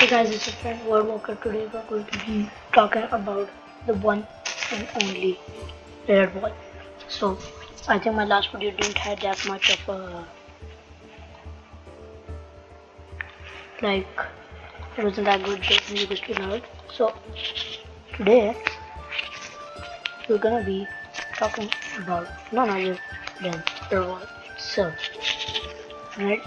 Hey guys, it's your friend World Walker. Today we're going to be talking about the one and only Redwall. So I think my last video didn't have that much of a it wasn't that good, the music was too loud. So today we're gonna be talking about none other than Redwall itself. Right?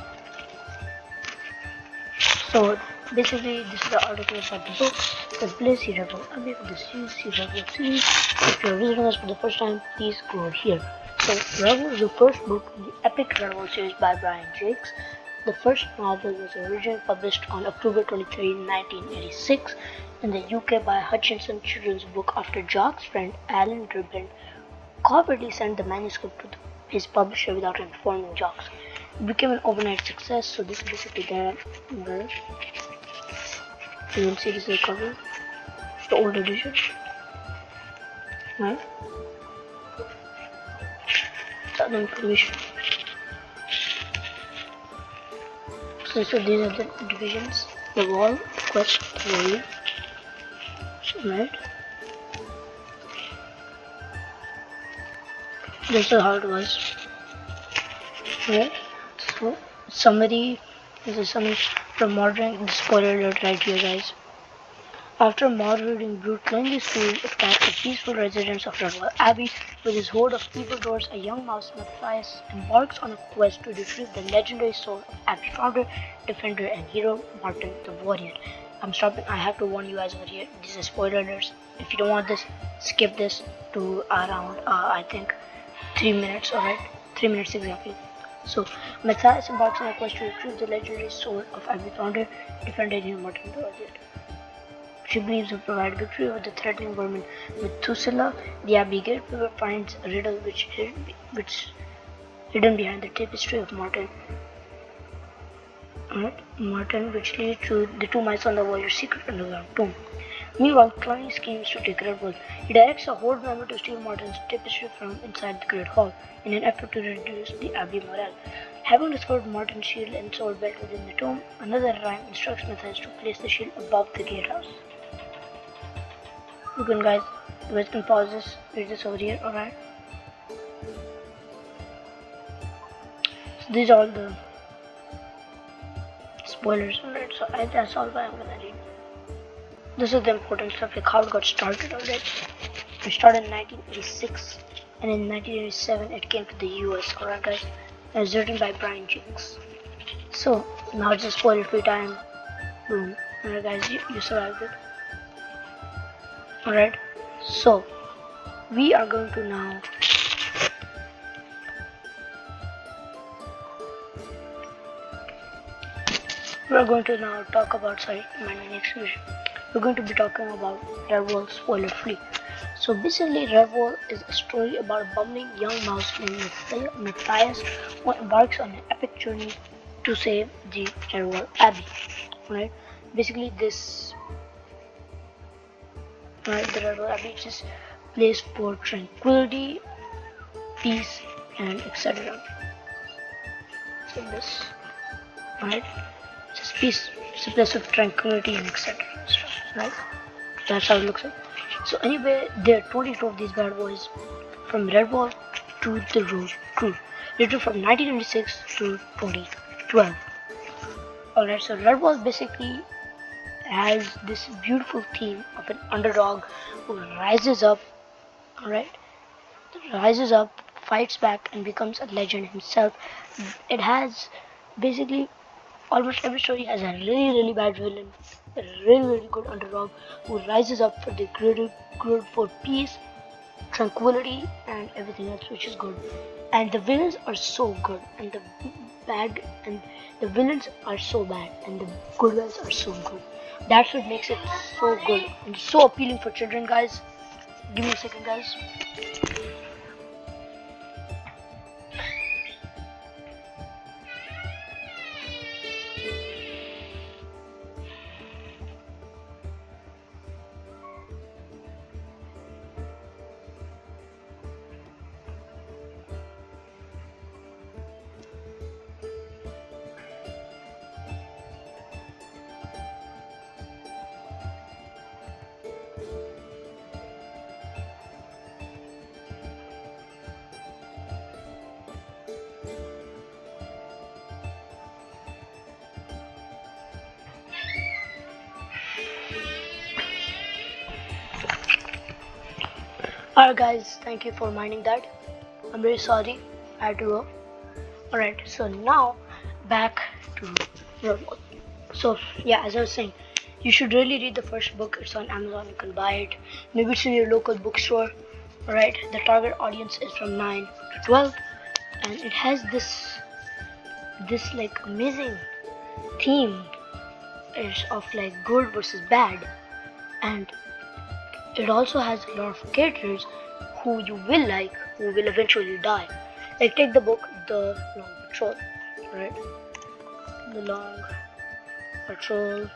So basically this is the article about the books, the Bliss Redwall Abbey of the Redwall series. If you're visiting us for the first time, please go here. So Redwall is the first book in the epic Redwall series by Brian Jacques. The first novel was originally published on October 23, 1986 in the UK by Hutchinson Children's Book after Jacques' friend Alan Dribbin covertly sent the manuscript to his publisher without informing Jacques. It became an overnight success, so this is basically that. You will see this is the cover, the old edition, right? That's the information. So these are the divisions: the wall, quest, warrior, right? This is how it was, right? So summary. This is summary from modern. Spoiler alert right here, guys. After murdering Brute Cleanly School attacks the peaceful residents of Redwall Abbey with his horde of evildoers, a young mouse Matthias embarks on a quest to retrieve the legendary soul of Abbey founder, defender, and hero Martin the Warrior. I'm stopping. I have to warn you guys over here. These are spoiler alerts. If you don't want this, skip this to around I think 3 minutes. Alright, 3 minutes exactly. So Matthias embarks on a quest to retrieve the legendary soul of Abbey founder, defender, and hero Martin the Warrior. She believes will provide victory over the threatening vermin Methuselah. The Abbey gatekeeper finds a riddle which hidden behind the tapestry of Martin. Martin, which leads to the two mice on the warrior's secret underground tomb. Meanwhile, Cluny schemes to take Redwall. He directs a horde member to steal Martin's tapestry from inside the Great Hall in an effort to reduce the Abbey morale. Having discovered Martin's shield and sword belt within the tomb, another rhyme instructs Matthias to place the shield above the gatehouse. You can guys, you guys can pause this, read this over here, alright? So these are all the spoilers, alright? So that's all I'm gonna read. This is the important stuff, like how it got started, alright? It started in 1986, and in 1987 it came to the US, alright guys? It was written by Brian Jacques. So now it's a spoiler-free time. Boom. Alright guys, you survived it. Alright, so we are going to now talk about my next vision. We're going to be talking about Redwall spoiler free. So basically Redwall is a story about a bumbling young mouse named Matthias who embarks on an epic journey to save the Redwall Abbey. Right? Basically the Redwall Abbey is just place for tranquility, peace, and etc. So this, right? Just peace. It's a place of tranquility and etc. Right? That's how it looks like. So anyway, there are 22 of these bad boys from Redwall to the Road Crew, written from 1996 to 2012. Alright, so Redwall basically has this beautiful theme of an underdog who rises up, fights back, and becomes a legend himself. It has basically almost every story has a really bad villain, a really good underdog who rises up for the greater good, for peace, tranquility, and everything else, which is good. And the villains are so good, and the villains are so bad, and the good guys are so good. That's what makes it so good and so appealing for children, guys. Give me a second, guys. Alright guys, thank you for minding that. I'm really sorry I had to go. Alright, so now back to Redwall. So yeah, as I was saying, you should really read the first book. It's on Amazon, you can buy it. Maybe it's in your local bookstore. Alright, the target audience is from 9 to 12 and it has this like amazing theme is of like good versus bad, and it also has a lot of characters who you will like, who will eventually die. Like take the book The Long Patrol, right? The Long Patrol.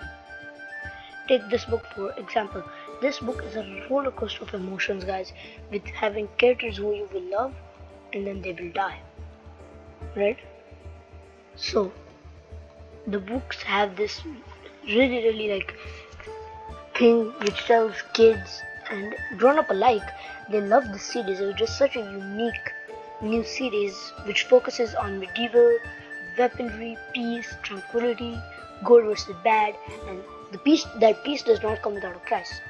Take this book for example. This book is a roller coaster of emotions, guys, with having characters who you will love and then they will die, right? So the books have this really like thing which tells kids and grown up alike they love this series. It was just such a unique new series which focuses on medieval weaponry, peace, tranquility, good versus bad, and peace does not come without a price.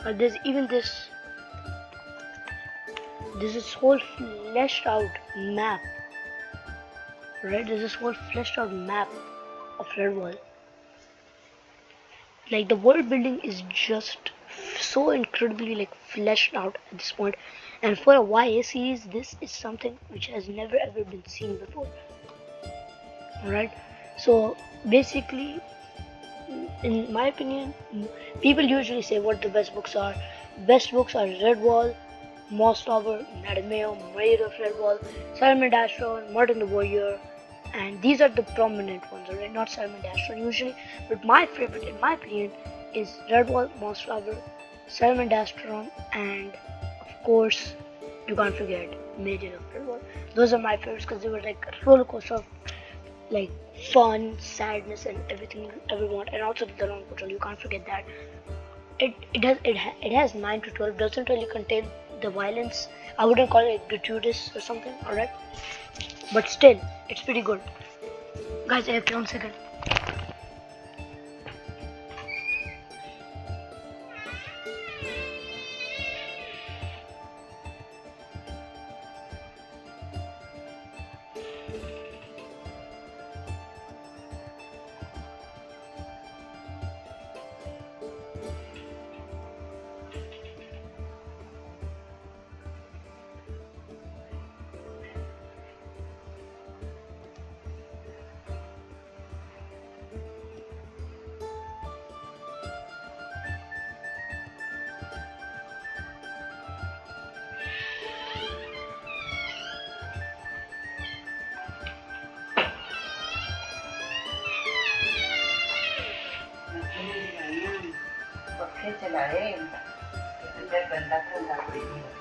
There's even this whole fleshed out map, right? There's this whole fleshed out map of Redwall. Like the world building is just so incredibly like fleshed out at this point, and for a YA series, this is something which has never ever been seen before. Alright, so basically, in my opinion, people usually say what the best books are. Best books are Redwall, Moss Tower, Nadameo, Maid of Redwall, Simon Dashron, Martin the Warrior, and these are the prominent ones, alright? Not Simon Dashron usually, but my favorite, in my opinion, is Redwall, Moss Tower, Simon Dashron, and of course, you can't forget Maid of Redwall. Those are my favorites because they were like a roller coaster of like fun, sadness, and everything you ever want. And also the Long Patrol, you can't forget that. It has 9 to 12. Doesn't really contain the violence. I wouldn't call it gratuitous or something. Alright, but still, it's pretty good. Guys, I have 1 second. ¿Por qué se la den? Que se te cuenta con la primera.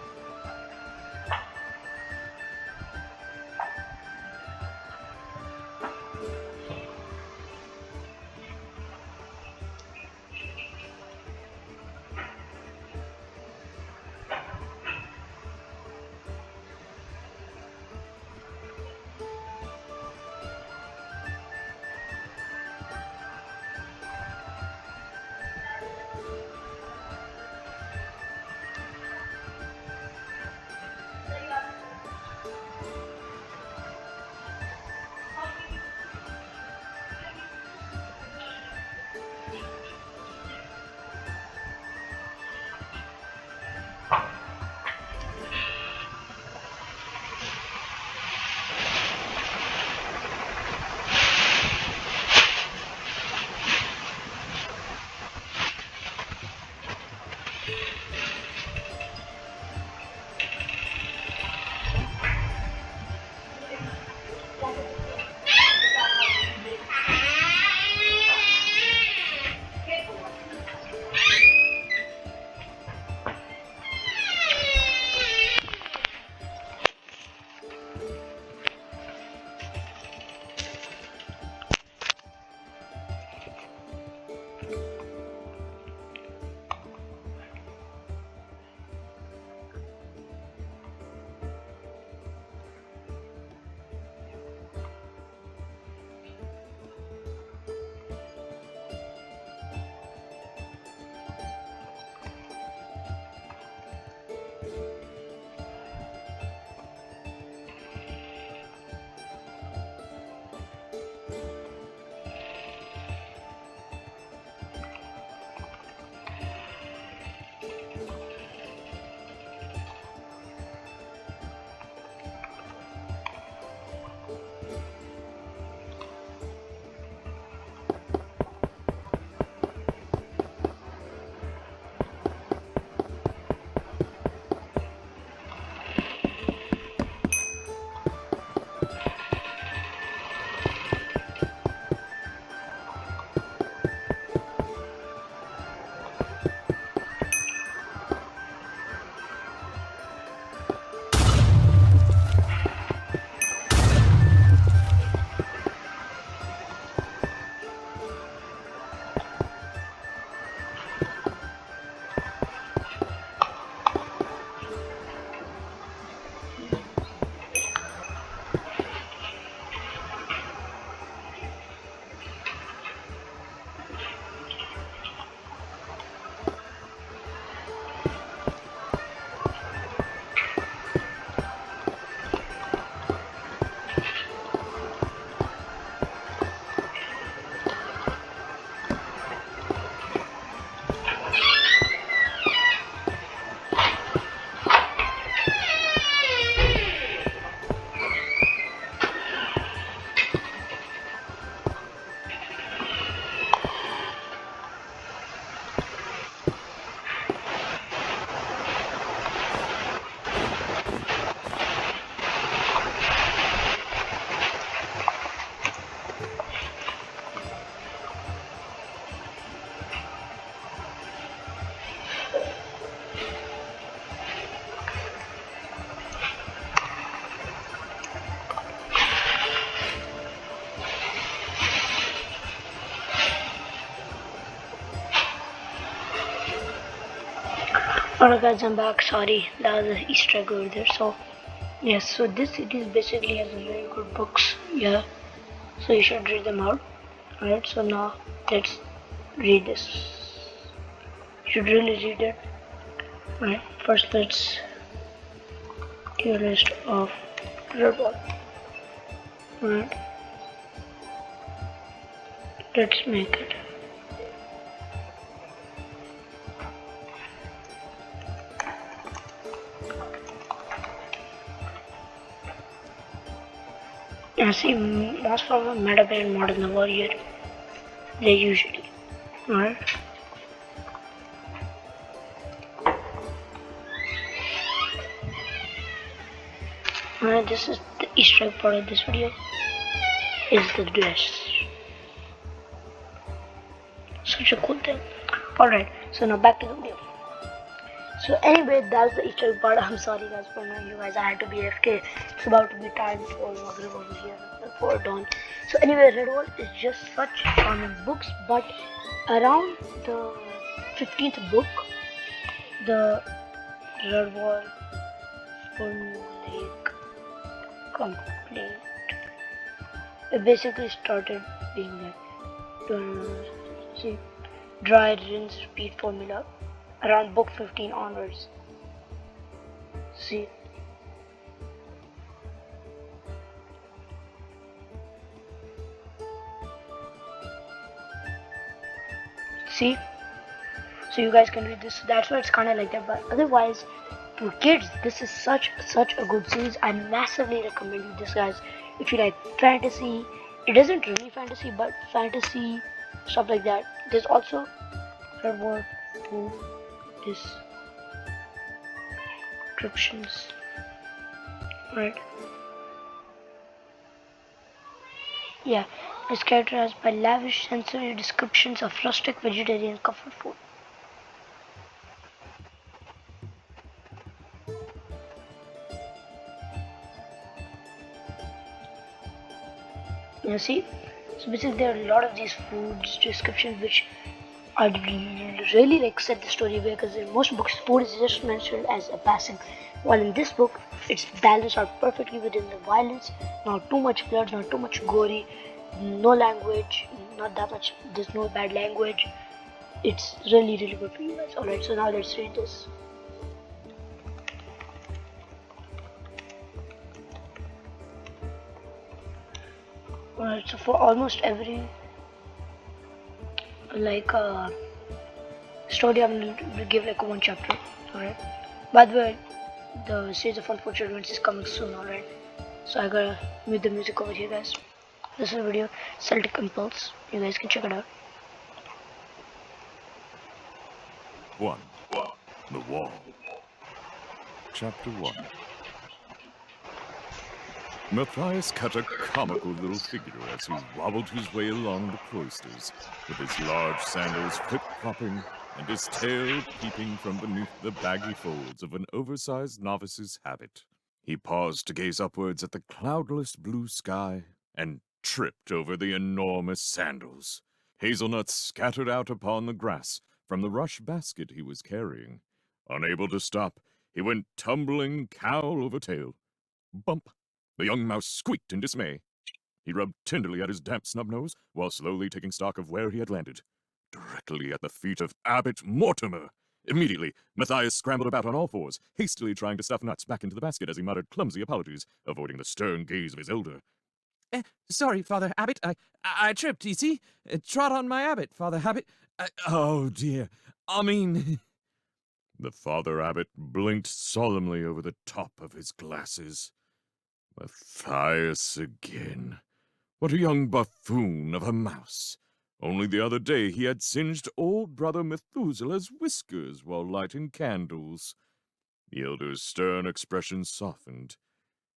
Alright guys, I'm back. Sorry, that was an Easter egg over there. So yes, so this series basically has very good books. Yeah, so you should read them out. Alright, so now let's read this. You should really read it. Alright, first let's do a list of Redwall. Alright, let's make it. I see most of them meta and modern the warrior. They usually. Alright. Alright, this is the Easter egg part of this video. Is the dress. Such a cool thing. Alright, so now back to the video. So anyway, that's the Easter egg part. I'm sorry guys for annoying you guys. I had to be AFK. It's about to be time for Maghrib over here before dawn. So anyway, Redwall is just such charming books, but around the 15th book, the Redwall formulaic complaint. It basically started being like, see, dry, rinse, repeat formula around book 15 onwards. See, see, so you guys can read this. That's why it's kind of like that. But otherwise, for kids, this is such a good series. I massively recommend you this, guys. If you like fantasy, it isn't really fantasy, but fantasy stuff like that. There's also Redwall who descriptions, right? Yeah, it's characterized by lavish sensory descriptions of rustic vegetarian comfort food. You see, so basically there are a lot of these foods descriptions which are really like set the story away, because in most books food is just mentioned as a passing, while in this book it's balanced out perfectly within the violence, not too much blood, not too much gory, no language, not that much, there's no bad language. It's really good for you guys. Alright, so now let's read this. Alright, so for almost every like story I'm gonna give like one chapter. Alright, by the way, the series of unfortunate events is coming soon. Alright, so I gotta mute the music over here, guys. This is a video, Celtic Impulse. You guys can check it out. 1. The Wall. Chapter 1. Matthias cut a comical little figure as he wobbled his way along the cloisters, with his large sandals flip-flopping and his tail peeping from beneath the baggy folds of an oversized novice's habit. He paused to gaze upwards at the cloudless blue sky and tripped over the enormous sandals. Hazelnuts scattered out upon the grass from the rush basket he was carrying. Unable to stop, he went tumbling cowl over tail. Bump! The young mouse squeaked in dismay. He rubbed tenderly at his damp snub nose while slowly taking stock of where he had landed. Directly at the feet of Abbot Mortimer. Immediately, Matthias scrambled about on all fours, hastily trying to stuff nuts back into the basket as he muttered clumsy apologies, avoiding the stern gaze of his elder. Sorry, Father Abbot. I tripped, you see? Trod on my abbot, Father Abbot. Oh, dear. I mean... The Father Abbot blinked solemnly over the top of his glasses. Matthias again. What a young buffoon of a mouse. Only the other day he had singed old brother Methuselah's whiskers while lighting candles. The elder's stern expression softened.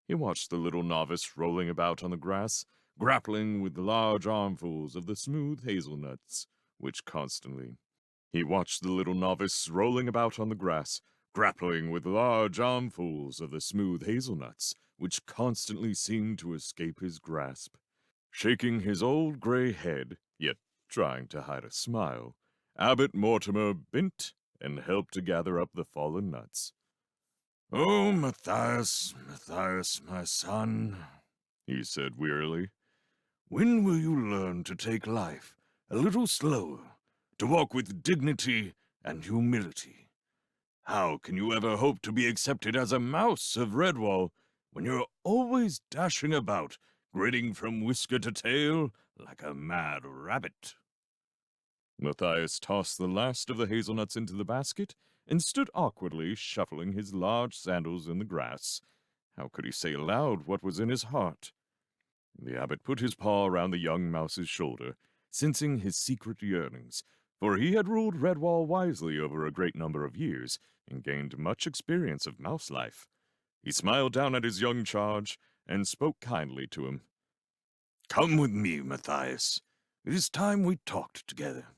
He watched the little novice rolling about on the grass, grappling with large armfuls of the smooth hazelnuts, which constantly... He watched the little novice rolling about on the grass, grappling with large armfuls of the smooth hazelnuts, which constantly seemed to escape his grasp. Shaking his old gray head, yet trying to hide a smile, Abbot Mortimer bent and helped to gather up the fallen nuts. "Oh, Matthias, Matthias, my son," he said wearily, "when will you learn to take life a little slower, to walk with dignity and humility? How can you ever hope to be accepted as a mouse of Redwall when you're always dashing about, grinning from whisker to tail like a mad rabbit?" Matthias tossed the last of the hazelnuts into the basket and stood awkwardly shuffling his large sandals in the grass. How could he say aloud what was in his heart? The abbot put his paw around the young mouse's shoulder, sensing his secret yearnings, for he had ruled Redwall wisely over a great number of years and gained much experience of mouse life. He smiled down at his young charge and spoke kindly to him. "Come with me, Matthias. It is time we talked together."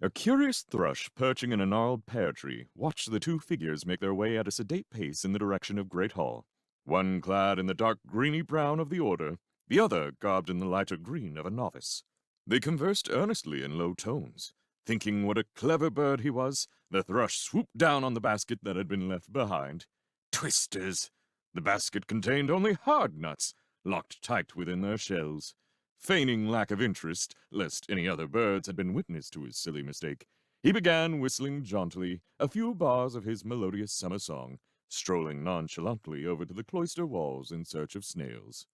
A curious thrush perching in a gnarled pear tree watched the two figures make their way at a sedate pace in the direction of Great Hall, one clad in the dark greeny brown of the Order, the other garbed in the lighter green of a novice. They conversed earnestly in low tones. Thinking what a clever bird he was, the thrush swooped down on the basket that had been left behind. Twisters! The basket contained only hard nuts, locked tight within their shells. Feigning lack of interest, lest any other birds had been witness to his silly mistake, he began whistling jauntily a few bars of his melodious summer song, strolling nonchalantly over to the cloister walls in search of snails.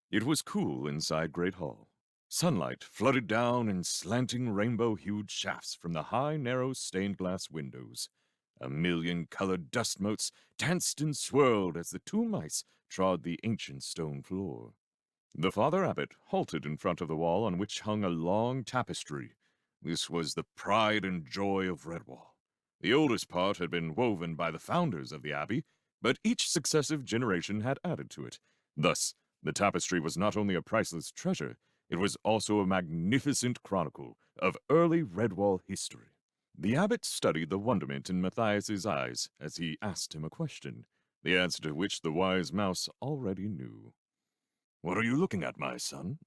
It was cool inside Great Hall. Sunlight flooded down in slanting rainbow-hued shafts from the high, narrow stained-glass windows. A million colored dust motes danced and swirled as the two mice trod the ancient stone floor. The Father Abbot halted in front of the wall on which hung a long tapestry. This was the pride and joy of Redwall. The oldest part had been woven by the founders of the abbey, but each successive generation had added to it. Thus, the tapestry was not only a priceless treasure, it was also a magnificent chronicle of early Redwall history. The abbot studied the wonderment in Matthias's eyes as he asked him a question, the answer to which the wise mouse already knew. "What are you looking at, my son?"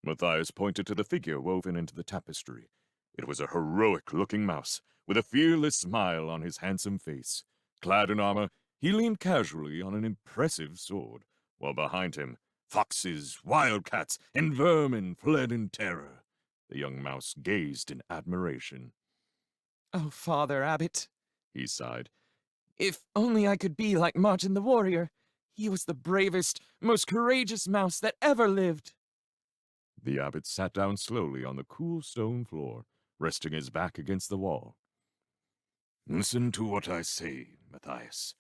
Matthias pointed to the figure woven into the tapestry. It was a heroic-looking mouse, with a fearless smile on his handsome face. Clad in armor, he leaned casually on an impressive sword, while behind him, foxes, wildcats, and vermin fled in terror. The young mouse gazed in admiration. "Oh, Father Abbot," he sighed, "if only I could be like Martin the warrior. He was the bravest, most courageous mouse that ever lived." The abbot sat down slowly on the cool stone floor, resting his back against the wall. "Listen to what I say, Matthias.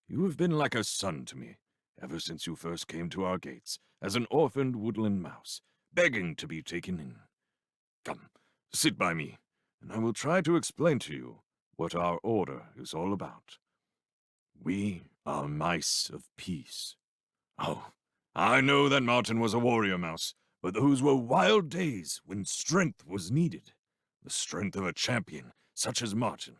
You have been like a son to me, ever since you first came to our gates, as an orphaned woodland mouse, begging to be taken in. Come, sit by me, and I will try to explain to you what our order is all about. We are mice of peace. Oh, I know that Martin was a warrior mouse, but those were wild days when strength was needed. The strength of a champion, such as Martin.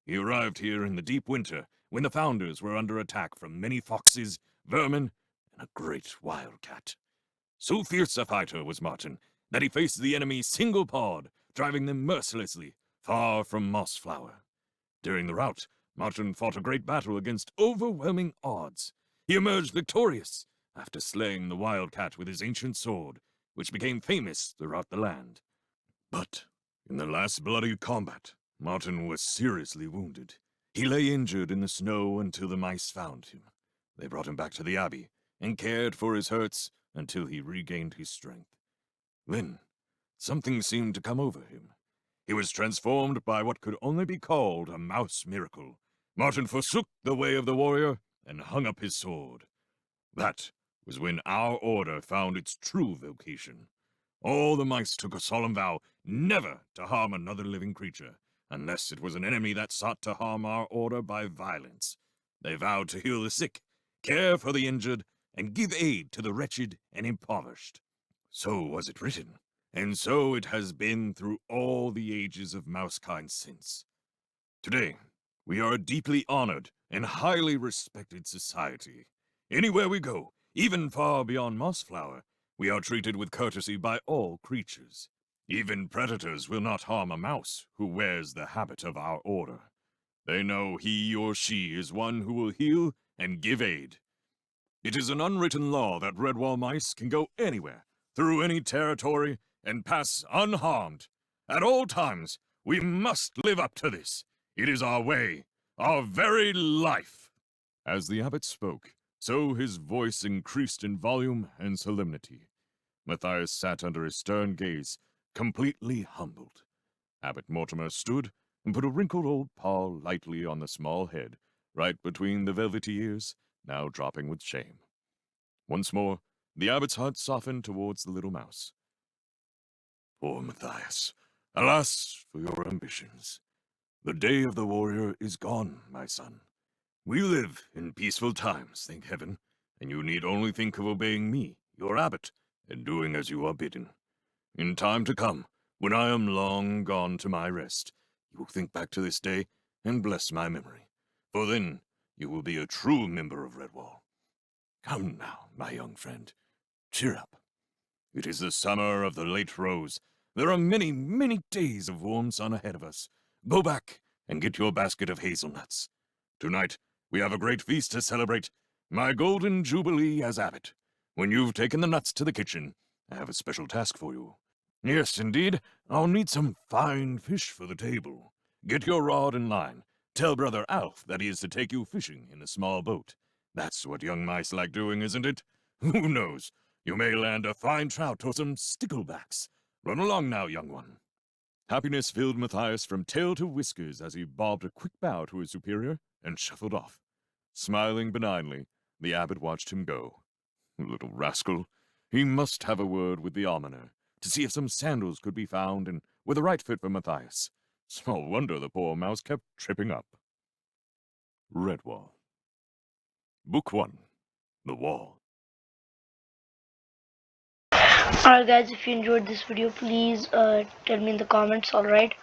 He arrived here in the deep winter, when the founders were under attack from many foxes, vermin, and a great wildcat. So fierce a fighter was Martin, that he faced the enemy single-pawed, driving them mercilessly, far from Mossflower. During the rout, Martin fought a great battle against overwhelming odds. He emerged victorious, after slaying the wildcat with his ancient sword, which became famous throughout the land. But in the last bloody combat, Martin was seriously wounded. He lay injured in the snow until the mice found him. They brought him back to the abbey and cared for his hurts until he regained his strength. Then, something seemed to come over him. He was transformed by what could only be called a mouse miracle. Martin forsook the way of the warrior and hung up his sword. That was when our order found its true vocation. All the mice took a solemn vow never to harm another living creature, unless it was an enemy that sought to harm our order by violence. They vowed to heal the sick, care for the injured, and give aid to the wretched and impoverished. So was it written, and so it has been through all the ages of mousekind since. Today, we are a deeply honored and highly respected society. Anywhere we go, even far beyond Mossflower, we are treated with courtesy by all creatures. Even predators will not harm a mouse who wears the habit of our order. They know he or she is one who will heal and give aid. It is an unwritten law that Redwall mice can go anywhere, through any territory, and pass unharmed. At all times, we must live up to this. It is our way, our very life. As the abbot spoke, so his voice increased in volume and solemnity. Matthias sat under his stern gaze, completely humbled. Abbot Mortimer stood and put a wrinkled old paw lightly on the small head, right between the velvety ears, now dropping with shame. Once more, the abbot's heart softened towards the little mouse. Poor Matthias, alas for your ambitions. The day of the warrior is gone, my son. We live in peaceful times, thank heaven, and you need only think of obeying me, your abbot, and doing as you are bidden. In time to come, when I am long gone to my rest, you will think back to this day and bless my memory, for then you will be a true member of Redwall. Come now, my young friend, cheer up. It is the summer of the late rose. There are many, many days of warm sun ahead of us. Go back and get your basket of hazelnuts. Tonight, we have a great feast to celebrate. My golden jubilee as abbot. When you've taken the nuts to the kitchen, I have a special task for you. Yes, indeed, I'll need some fine fish for the table. Get your rod and line. Tell Brother Alf that he is to take you fishing in a small boat. That's what young mice like doing, isn't it? Who knows? You may land a fine trout or some sticklebacks. Run along now, young one. Happiness filled Matthias from tail to whiskers as he bobbed a quick bow to his superior and shuffled off. Smiling benignly, the abbot watched him go. Little rascal. He must have a word with the almoner to see if some sandals could be found and with the right fit for Matthias. Small wonder the poor mouse kept tripping up. Redwall. Book 1. The Wall. Alright guys, if you enjoyed this video, please tell me in the comments. Alright,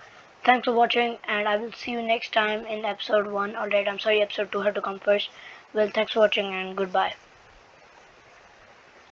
thanks for watching, and I will see you next time in episode 1. Alright, I'm sorry episode 2 had to come first. Well, thanks for watching and goodbye.